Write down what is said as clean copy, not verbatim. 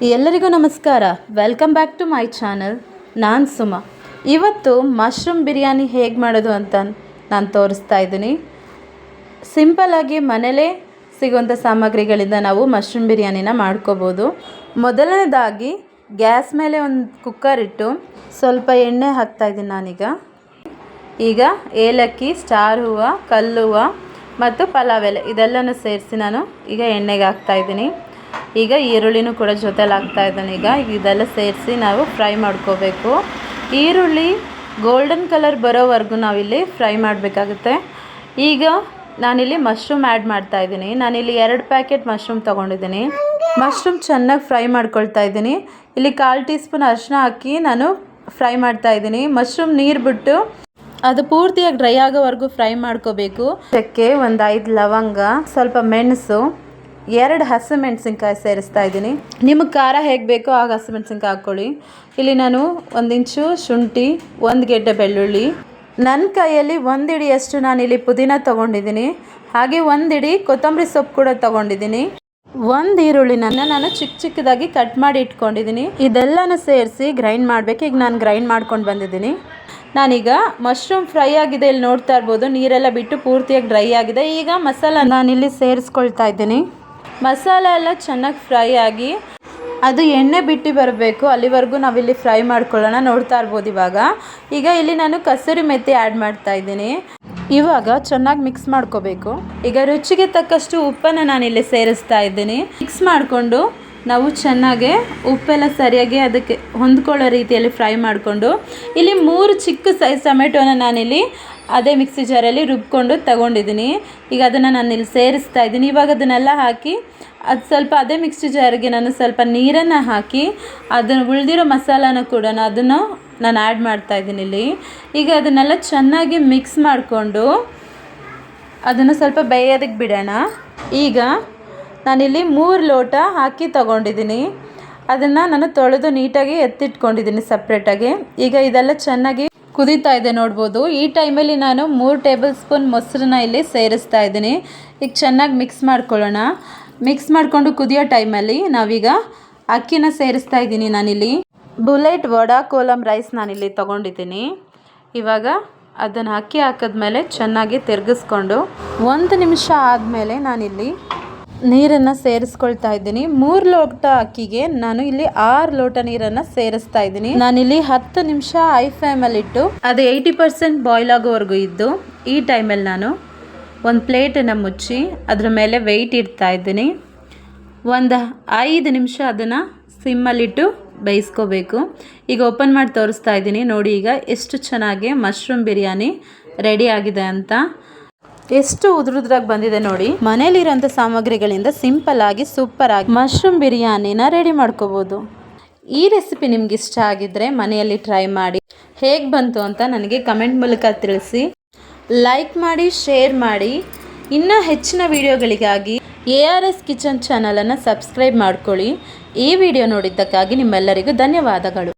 ಎಲ್ಲರಿಗೂ ನಮಸ್ಕಾರ. Welcome back to my channel. ನಾನು ಸುಮಾ. ಇವತ್ತು ಮಶ್ರೂಮ್ ಬಿರಿಯಾನಿ ಹೇಗೆ ಮಾಡೋದು ಅಂತ ನಾನು ತೋರಿಸ್ತಾ ಇದ್ದೀನಿ. ಸಿಂಪಲ್ಲಾಗಿ ಮನೇಲೇ ಸಿಗುವಂಥ ಸಾಮಗ್ರಿಗಳಿಂದ ನಾವು ಮಶ್ರೂಮ್ ಬಿರಿಯಾನಿನ ಮಾಡ್ಕೋಬೋದು. ಮೊದಲನೇದಾಗಿ ಗ್ಯಾಸ್ ಮೇಲೆ ಒಂದು ಕುಕ್ಕರ್ ಇಟ್ಟು ಸ್ವಲ್ಪ ಎಣ್ಣೆ ಹಾಕ್ತಾಯಿದ್ದೀನಿ ನಾನೀಗ. ಈಗ ಏಲಕ್ಕಿ, ಸ್ಟಾರ್ ಹೂವು, ಕಲ್ಲು ಹೂವು ಮತ್ತು ಪಲಾವ್ ಎಲೆ ಇದೆಲ್ಲನೂ ಸೇರಿಸಿ ನಾನು ಈಗ ಎಣ್ಣೆಗೆ ಹಾಕ್ತಾಯಿದ್ದೀನಿ. ಈಗ ಈರುಳ್ಳಿನೂ ಕೂಡ ಜೊತೆಲಿ ಹಾಕ್ತಾಯಿದ್ದೀನಿ. ಈಗ ಇದೆಲ್ಲ ಸೇರಿಸಿ ನಾವು ಫ್ರೈ ಮಾಡ್ಕೋಬೇಕು. ಈರುಳ್ಳಿ ಗೋಲ್ಡನ್ ಕಲರ್ ಬರೋವರೆಗೂ ನಾವಿಲ್ಲಿ ಫ್ರೈ ಮಾಡಬೇಕಾಗುತ್ತೆ. ಈಗ ನಾನಿಲ್ಲಿ ಮಶ್ರೂಮ್ ಆ್ಯಡ್ ಮಾಡ್ತಾಯಿದ್ದೀನಿ. ನಾನಿಲ್ಲಿ 2 ಪ್ಯಾಕೆಟ್ ಮಶ್ರೂಮ್ ತೊಗೊಂಡಿದ್ದೀನಿ. ಮಶ್ರೂಮ್ ಚೆನ್ನಾಗಿ ಫ್ರೈ ಮಾಡ್ಕೊಳ್ತಾ ಇದ್ದೀನಿ. ಇಲ್ಲಿ 1/4 ಟೀ ಸ್ಪೂನ್ ಅರಿಶಿನ ಹಾಕಿ ನಾನು ಫ್ರೈ ಮಾಡ್ತಾಯಿದ್ದೀನಿ. ಮಶ್ರೂಮ್ ನೀರು ಬಿಟ್ಟು ಅದು ಪೂರ್ತಿಯಾಗಿ ಡ್ರೈ ಆಗೋವರೆಗೂ ಫ್ರೈ ಮಾಡ್ಕೋಬೇಕು. ಅದಕ್ಕೆ ಒಂದು 5 ಲವಂಗ, ಸ್ವಲ್ಪ ಮೆಣಸು, 2 ಹಸಿಮೆಣಸಿನ್ಕಾಯಿ ಸೇರಿಸ್ತಾ ಇದ್ದೀನಿ. ನಿಮಗೆ ಖಾರ ಹೇಗೆ ಬೇಕೋ ಆಗ ಹಸಿಮೆಣಸಿನ್ಕಾಯಿ ಹಾಕ್ಕೊಳ್ಳಿ. ಇಲ್ಲಿ ನಾನು 1 ಇಂಚು ಶುಂಠಿ, 1 ಗೆಡ್ಡೆ ಬೆಳ್ಳುಳ್ಳಿ, ನನ್ನ ಕೈಯಲ್ಲಿ 1 ಹಿಡಿಯಷ್ಟು ನಾನಿಲ್ಲಿ ಪುದೀನ ತೊಗೊಂಡಿದ್ದೀನಿ. ಹಾಗೆ 1 ಹಿಡಿ ಕೊತ್ತಂಬರಿ ಸೊಪ್ಪು ಕೂಡ ತೊಗೊಂಡಿದ್ದೀನಿ. 1 ಈರುಳ್ಳಿನ ನಾನು ಚಿಕ್ಕದಾಗಿ ಕಟ್ ಮಾಡಿ ಇಟ್ಕೊಂಡಿದ್ದೀನಿ. ಇದೆಲ್ಲನೂ ಸೇರಿಸಿ ಗ್ರೈಂಡ್ ಮಾಡಬೇಕು. ಈಗ ನಾನು ಗ್ರೈಂಡ್ ಮಾಡ್ಕೊಂಡು ಬಂದಿದ್ದೀನಿ. ನಾನೀಗ ಮಶ್ರೂಮ್ ಫ್ರೈ ಆಗಿದೆ, ಇಲ್ಲಿ ನೋಡ್ತಾ ಇರ್ಬೋದು ನೀರೆಲ್ಲ ಬಿಟ್ಟು ಪೂರ್ತಿಯಾಗಿ ಡ್ರೈ ಆಗಿದೆ. ಈಗ ಮಸಾಲ ನಾನಿಲ್ಲಿ ಸೇರಿಸ್ಕೊಳ್ತಾ ಇದ್ದೀನಿ. ಮಸಾಲೆ ಎಲ್ಲ ಚೆನ್ನಾಗಿ ಫ್ರೈ ಆಗಿ ಅದು ಎಣ್ಣೆ ಬಿಟ್ಟು ಬರಬೇಕು, ಅಲ್ಲಿವರೆಗೂ ನಾವಿಲ್ಲಿ ಫ್ರೈ ಮಾಡ್ಕೊಳ್ಳೋಣ. ನೋಡ್ತಾ ಇರ್ಬೋದು ಇವಾಗ. ಈಗ ಇಲ್ಲಿ ನಾನು ಕಸೂರಿ ಮೆಥಿ ಆ್ಯಡ್ ಮಾಡ್ತಾ ಇದ್ದೀನಿ. ಇವಾಗ ಚೆನ್ನಾಗಿ ಮಿಕ್ಸ್ ಮಾಡ್ಕೋಬೇಕು. ಈಗ ರುಚಿಗೆ ತಕ್ಕಷ್ಟು ಉಪ್ಪನ್ನು ನಾನಿಲ್ಲಿ ಸೇರಿಸ್ತಾ ಇದ್ದೀನಿ. ಮಿಕ್ಸ್ ಮಾಡಿಕೊಂಡು ನಾವು ಚೆನ್ನಾಗಿ ಉಪ್ಪೆಲ್ಲ ಸರಿಯಾಗಿ ಅದಕ್ಕೆ ಹೊಂದ್ಕೊಳ್ಳೋ ರೀತಿಯಲ್ಲಿ ಫ್ರೈ ಮಾಡಿಕೊಂಡು ಇಲ್ಲಿ 3 ಚಿಕ್ಕ ಸೈಜ್ ಟೊಮೆಟೊನ ನಾನಿಲ್ಲಿ ಅದೇ ಮಿಕ್ಸಿ ಜಾರಲ್ಲಿ ರುಬ್ಕೊಂಡು ತಗೊಂಡಿದ್ದೀನಿ. ಈಗ ಅದನ್ನು ನಾನಿಲ್ಲಿ ಸೇರಿಸ್ತಾ ಇದ್ದೀನಿ. ಇವಾಗ ಅದನ್ನೆಲ್ಲ ಹಾಕಿ ಅದು ಸ್ವಲ್ಪ ಅದೇ ಮಿಕ್ಸಿ ಜಾರಿಗೆ ನಾನು ಸ್ವಲ್ಪ ನೀರನ್ನು ಹಾಕಿ ಅದನ್ನು ಉಳಿದಿರೋ ಮಸಾಲಾನ ಕೂಡ ಅದನ್ನು ನಾನು ಆ್ಯಡ್ ಮಾಡ್ತಾಯಿದ್ದೀನಿ ಇಲ್ಲಿ. ಈಗ ಅದನ್ನೆಲ್ಲ ಚೆನ್ನಾಗಿ ಮಿಕ್ಸ್ ಮಾಡಿಕೊಂಡು ಅದನ್ನು ಸ್ವಲ್ಪ ಬೇಯೋದಕ್ಕೆ ಬಿಡೋಣ. ಈಗ ನಾನಿಲ್ಲಿ 3 ಲೋಟ ಹಾಕಿ ತಗೊಂಡಿದ್ದೀನಿ. ಅದನ್ನು ನಾನು ತೊಳೆದು ನೀಟಾಗಿ ಎತ್ತಿಟ್ಕೊಂಡಿದ್ದೀನಿ ಸಪ್ರೇಟಾಗಿ. ಈಗ ಇದೆಲ್ಲ ಚೆನ್ನಾಗಿ ಕುದೀತಾ ಇದೆ ನೋಡ್ಬೋದು. ಈ ಟೈಮಲ್ಲಿ ನಾನು 3 ಟೇಬಲ್ ಸ್ಪೂನ್ ಮೊಸರನ್ನ ಇಲ್ಲಿ ಸೇರಿಸ್ತಾ ಇದ್ದೀನಿ. ಈಗ ಚೆನ್ನಾಗಿ ಮಿಕ್ಸ್ ಮಾಡ್ಕೊಳ್ಳೋಣ. ಮಿಕ್ಸ್ ಮಾಡಿಕೊಂಡು ಕುದಿಯೋ ಟೈಮಲ್ಲಿ ನಾವೀಗ ಅಕ್ಕಿನ ಸೇರಿಸ್ತಾ ಇದ್ದೀನಿ. ನಾನಿಲ್ಲಿ ಬುಲೆಟ್ ವಡಾ ಕೋಲಮ್ ರೈಸ್ ನಾನಿಲ್ಲಿ ತೊಗೊಂಡಿದ್ದೀನಿ. ಇವಾಗ ಅದನ್ನು ಅಕ್ಕಿ ಹಾಕಿದ್ಮೇಲೆ ಚೆನ್ನಾಗಿ ತಿರುಗಿಸ್ಕೊಂಡು 1 ನಿಮಿಷ ಆದಮೇಲೆ ನಾನಿಲ್ಲಿ ನೀರನ್ನು ಸೇರಿಸ್ಕೊಳ್ತಾ ಇದ್ದೀನಿ. 3 ಲೋಟ ಅಕ್ಕಿಗೆ ನಾನು ಇಲ್ಲಿ 6 ಲೋಟ ನೀರನ್ನು ಸೇರಿಸ್ತಾ ಇದ್ದೀನಿ. ನಾನಿಲ್ಲಿ 10 ನಿಮಿಷ ಹೈ ಫ್ಲೇಮಲ್ಲಿಟ್ಟು ಅದು 80% ಬಾಯ್ಲ್ ಆಗೋವರೆಗೂ ಇದ್ದು ಈ ಟೈಮಲ್ಲಿ ನಾನು ಒಂದು ಪ್ಲೇಟನ್ನು ಮುಚ್ಚಿ ಅದ್ರ ಮೇಲೆ ವೆಯ್ಟ್ ಇಡ್ತಾ ಇದ್ದೀನಿ. ಒಂದು 5 ನಿಮಿಷ ಅದನ್ನು ಸಿಮ್ಮಲ್ಲಿಟ್ಟು ಬೇಯಿಸ್ಕೋಬೇಕು. ಈಗ ಓಪನ್ ಮಾಡಿ ತೋರಿಸ್ತಾ ಇದ್ದೀನಿ. ನೋಡಿ ಈಗ ಎಷ್ಟು ಚೆನ್ನಾಗಿ ಮಶ್ರೂಮ್ ಬಿರಿಯಾನಿ ರೆಡಿ ಆಗಿದೆ ಅಂತ. ಎಷ್ಟು ಉದುರುದ್ರಾಗಿ ಬಂದಿದೆ ನೋಡಿ. ಮನೇಲಿರೋಂಥ ಸಾಮಗ್ರಿಗಳಿಂದ ಸಿಂಪಲ್ಲಾಗಿ ಸೂಪರಾಗಿ ಮಶ್ರೂಮ್ ಬಿರಿಯಾನಿನ ರೆಡಿ ಮಾಡ್ಕೋಬೋದು. ಈ ರೆಸಿಪಿ ನಿಮ್ಗೆ ಇಷ್ಟ ಆಗಿದ್ದರೆ ಮನೆಯಲ್ಲಿ ಟ್ರೈ ಮಾಡಿ. ಹೇಗೆ ಬಂತು ಅಂತ ನನಗೆ ಕಮೆಂಟ್ ಮೂಲಕ ತಿಳಿಸಿ. ಲೈಕ್ ಮಾಡಿ, ಶೇರ್ ಮಾಡಿ. ಇನ್ನೂ ಹೆಚ್ಚಿನ ವಿಡಿಯೋಗಳಿಗಾಗಿ ARS ಕಿಚನ್ ಚಾನಲನ್ನು ಸಬ್ಸ್ಕ್ರೈಬ್ ಮಾಡ್ಕೊಳ್ಳಿ. ಈ ವಿಡಿಯೋ ನೋಡಿದ್ದಕ್ಕಾಗಿ ನಿಮ್ಮೆಲ್ಲರಿಗೂ ಧನ್ಯವಾದಗಳು.